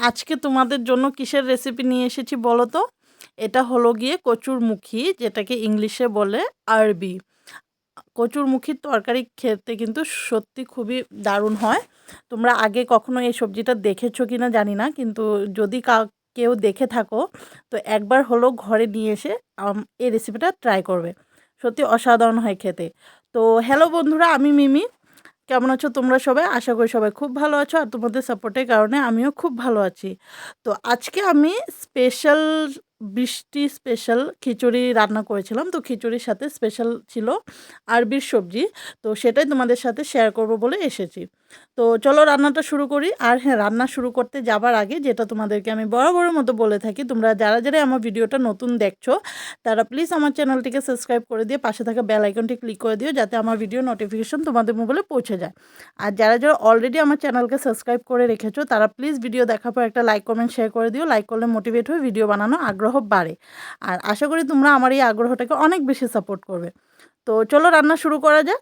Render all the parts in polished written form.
আজকে তোমাদের জন্য কিসের রেসিপি নিয়ে এসেছি বলো তো। এটা হলো গিয়ে কচুরমুখী, যেটাকে ইংলিশে বলে আরবি। কচুরমুখীর তরকারি খেতে কিন্তু সত্যি খুবই দারুণ হয়। তোমরা আগে কখনো এই সবজিটা দেখেছো কিনা জানি না, কিন্তু যদি কেউ দেখে থাকো তো একবার হলো ঘরে নিয়ে এসে এই রেসিপিটা ট্রাই করবে। সত্যি অসাধারণ হয় খেতে। তো হ্যালো বন্ধুরা, আমি মিমি। কেমন আছো তোমরা সবাই? আশা করি সবাই খুব ভালো আছো, আর তোমাদের সাপোর্টের কারণে আমিও খুব ভালো আছি। তো আজকে আমি স্পেশাল বৃষ্টি স্পেশাল খিচুড়ি রান্না করেছিলাম। তো খিচুড়ির সাথে স্পেশাল ছিল আরবির সবজি। তো সেটাই তোমাদের সাথে শেয়ার করব বলে এসেছি। তো চলো রান্নাটা শুরু করি। আর হ্যাঁ, রান্না শুরু করতে যাবার আগে যেটা তোমাদেরকে আমি বরাবরের মতো বলে থাকি, তোমরা যারা যারা আমার ভিডিওটা নতুন দেখছো তারা প্লিজ আমার চ্যানেলটিকে সাবস্ক্রাইব করে দিয়ে পাশে থাকা বেল আইকনটি ক্লিক করে দিও, যাতে আমার ভিডিও নোটিফিকেশন তোমাদের মোবাইলে পৌঁছে যায়। আর যারা যারা অলরেডি আমার চ্যানেলকে সাবস্ক্রাইব করে রেখেছো তারা প্লিজ ভিডিও দেখার পর একটা লাইক কমেন্ট শেয়ার করে দিও। লাইক করলে মোটিভেট হয়ে ভিডিও বানানো আগ্রহ বাড়ে। আর আশা করি তোমরা আমার এই আগ্রহটাকে অনেক বেশি সাপোর্ট করবে। তো চলো রান্না শুরু করা যাক।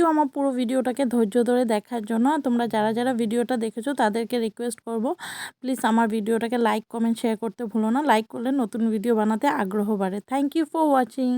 ইউ আমার পুরো ভিডিওটাকে ধৈর্য ধরে দেখার জন্য। তোমরা যারা যারা ভিডিওটা দেখেছো তাদেরকে রিকোয়েস্ট করব, প্লিজ আমার ভিডিওটাকে লাইক কমেন্ট শেয়ার করতে ভুলো না। লাইক করলে নতুন ভিডিও বানাতে আগ্রহ বাড়ে। Thank you for watching.